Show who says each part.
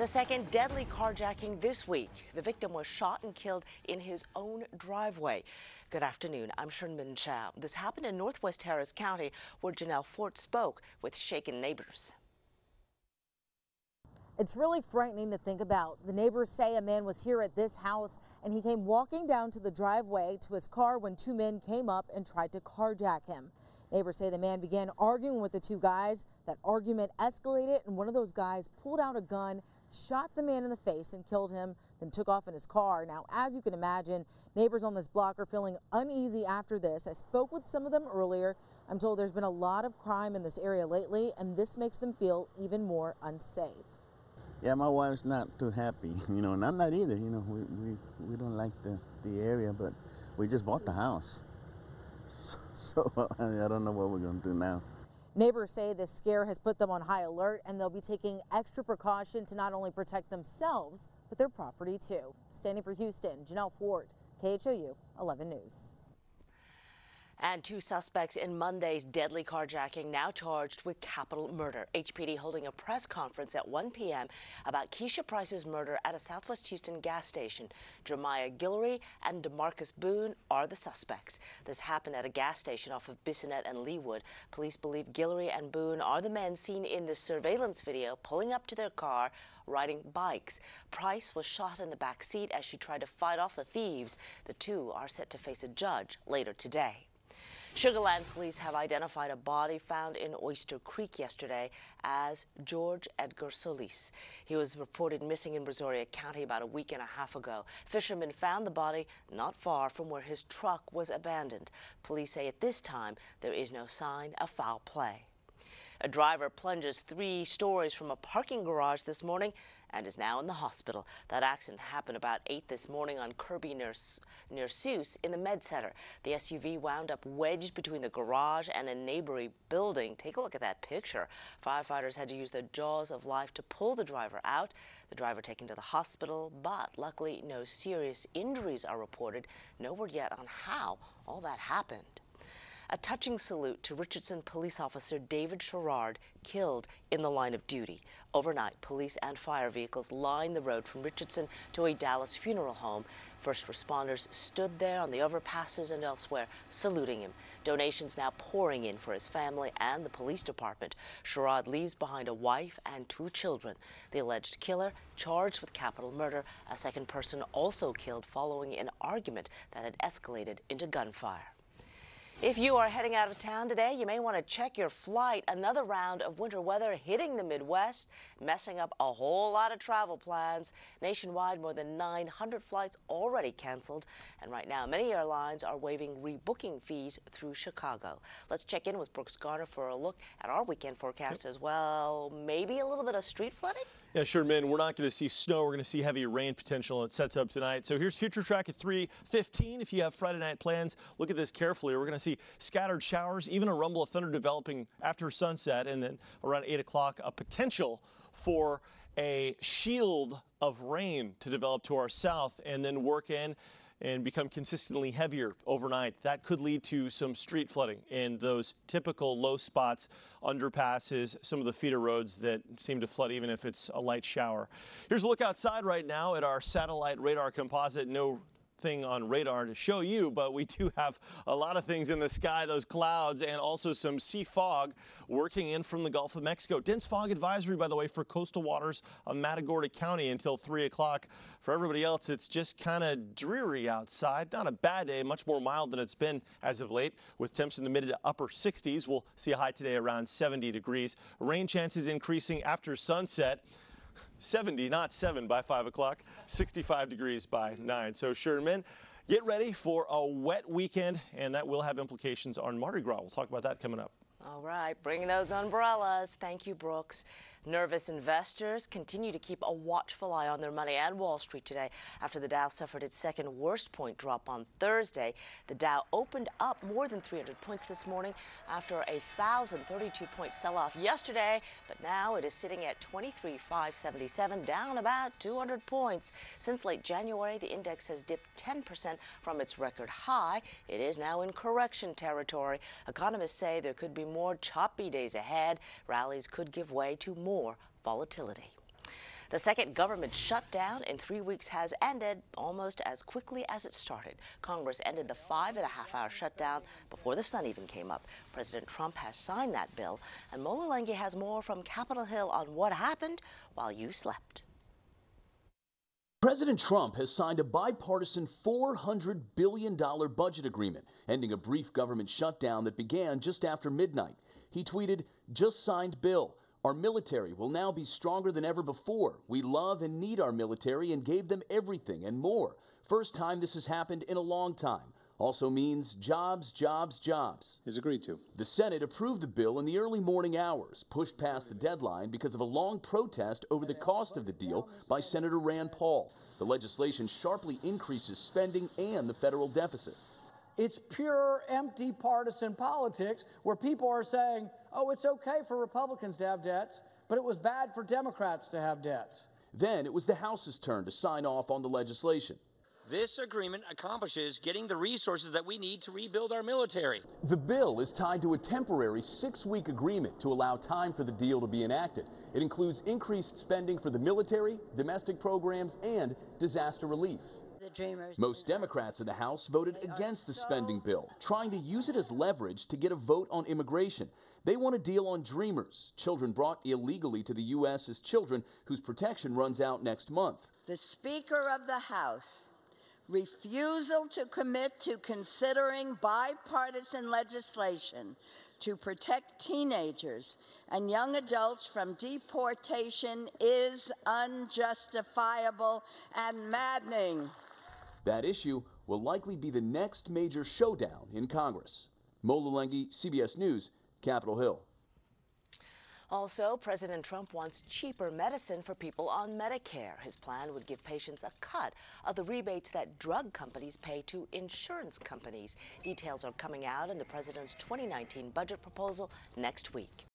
Speaker 1: The second deadly carjacking this week. The victim was shot and killed in his own driveway. Good afternoon. I'm Sherman Chow. This happened in Northwest Harris County, where Janelle Fort spoke with shaken neighbors.
Speaker 2: It's really frightening to think about. The neighbors say a man was here at this house and he came walking down to the driveway to his car when two men came up and tried to carjack him. Neighbors say the man began arguing with the two guys. That argument escalated and one of those guys pulled out a gun, shot the man in the face and killed him, then took off in his car. Now, as you can imagine, neighbors on this block are feeling uneasy after this. I spoke with some of them earlier. I'm told there's been a lot of crime in this area lately, and this makes them feel even more unsafe.
Speaker 3: Yeah, my wife's not too happy, and I'm not either. We don't like the area, but we just bought the house. So I don't know what we're going to do now.
Speaker 2: Neighbors say this scare has put them on high alert, and they'll be taking extra precaution to not only protect themselves, but their property too. Standing for Houston, Janelle Fort, KHOU 11 News.
Speaker 1: And two suspects in Monday's deadly carjacking now charged with capital murder. HPD holding a press conference at 1 p.m. about Keisha Price's murder at a Southwest Houston gas station. Jeremiah Guillory and DeMarcus Boone are the suspects. This happened at a gas station off of Bissonnet and Leawood. Police believe Guillory and Boone are the men seen in the surveillance video pulling up to their car, riding bikes. Price was shot in the back seat as she tried to fight off the thieves. The two are set to face a judge later today. Sugar Land police have identified a body found in Oyster Creek yesterday as George Edgar Solis. He was reported missing in Brazoria County about a week and a half ago. Fishermen found the body not far from where his truck was abandoned. Police say at this time there is no sign of foul play. A driver plunges 3 stories from a parking garage this morning and is now in the hospital. That accident happened about 8 this morning on Kirby near Seuss in the Med Center. The SUV wound up wedged between the garage and a neighboring building. Take a look at that picture. Firefighters had to use the jaws of life to pull the driver out. The driver taken to the hospital, but luckily no serious injuries are reported. No word yet on how all that happened. A touching salute to Richardson police officer David Sherrard, killed in the line of duty. Overnight, police and fire vehicles lined the road from Richardson to a Dallas funeral home. First responders stood there on the overpasses and elsewhere, saluting him. Donations now pouring in for his family and the police department. Sherrard leaves behind a wife and 2 children. The alleged killer, charged with capital murder, a second person also killed following an argument that had escalated into gunfire. If you are heading out of town today, you may want to check your flight. Another round of winter weather hitting the Midwest, messing up a whole lot of travel plans. Nationwide, more than 900 flights already canceled. And right now, many airlines are waiving rebooking fees through Chicago. Let's check in with Brooks Garner for a look at our weekend forecast as well. Maybe a little bit of street flooding?
Speaker 4: Yeah, sure, man. We're not going to see snow. We're going to see heavy rain potential. It sets up tonight. So here's Future Track at 3:15. If you have Friday night plans, look at this carefully. We're going to see scattered showers, even a rumble of thunder developing after sunset, and then around 8 o'clock, a potential for a shield of rain to develop to our south and then work in and become consistently heavier overnight. That could lead to some street flooding in those typical low spots, underpasses, some of the feeder roads that seem to flood even if it's a light shower. Here's a look outside right now at our satellite radar composite. No thing on radar to show you, but we do have a lot of things in the sky, those clouds, and also some sea fog working in from the Gulf of Mexico. Dense fog advisory, by the way, for coastal waters of Matagorda County until 3 o'clock. For everybody else, it's just kind of dreary outside. Not a bad day, much more mild than it's been as of late, with temps in the mid to upper 60s. We'll see a high today around 70 degrees. Rain chances increasing after sunset. 70, not 7 by 5 o'clock, 65 degrees by 9. So Sherman, get ready for a wet weekend, and that will have implications on Mardi Gras. We'll talk about that coming up.
Speaker 1: All right, bring those umbrellas. Thank you, Brooks. Nervous investors continue to keep a watchful eye on their money and Wall Street today after the Dow suffered its second worst point drop on Thursday. The Dow opened up more than 300 points this morning after a 1,032-point sell-off yesterday, but now it is sitting at 23,577, down about 200 points. Since late January, the index has dipped 10% from its record high. It is now in correction territory. Economists say there could be more choppy days ahead. Rallies could give way to more volatility. The second government shutdown in 3 weeks has ended almost as quickly as it started. Congress ended the 5.5-hour shutdown before the sun even came up. President Trump has signed that bill, and Mola Lenghi has more from Capitol Hill on what happened while you slept.
Speaker 5: President Trump has signed a bipartisan $400 billion budget agreement, ending a brief government shutdown that began just after midnight. He tweeted, "Just signed bill. Our military will now be stronger than ever before. We love and need our military and gave them everything and more. First time this has happened in a long time. Also means jobs, jobs, jobs."
Speaker 6: Is agreed to.
Speaker 5: The Senate approved the bill in the early morning hours, pushed past the deadline because of a long protest over the cost of the deal by Senator Rand Paul. The legislation sharply increases spending and the federal deficit.
Speaker 7: It's pure, empty partisan politics where people are saying, oh, it's okay for Republicans to have debts, but it was bad for Democrats to have debts.
Speaker 5: Then it was the House's turn to sign off on the legislation.
Speaker 8: This agreement accomplishes getting the resources that we need to rebuild our military.
Speaker 5: The bill is tied to a temporary 6-week agreement to allow time for the deal to be enacted. It includes increased spending for the military, domestic programs, and disaster relief. Most Democrats in the House voted against the spending bill, trying to use it as leverage to get a vote on immigration. They want a deal on Dreamers, children brought illegally to the U.S. as children whose protection runs out next month.
Speaker 9: The Speaker of the House refusal to commit to considering bipartisan legislation to protect teenagers and young adults from deportation is unjustifiable and maddening.
Speaker 5: That issue will likely be the next major showdown in Congress. Mola Lenghi, CBS News, Capitol Hill.
Speaker 1: Also, President Trump wants cheaper medicine for people on Medicare. His plan would give patients a cut of the rebates that drug companies pay to insurance companies. Details are coming out in the president's 2019 budget proposal next week.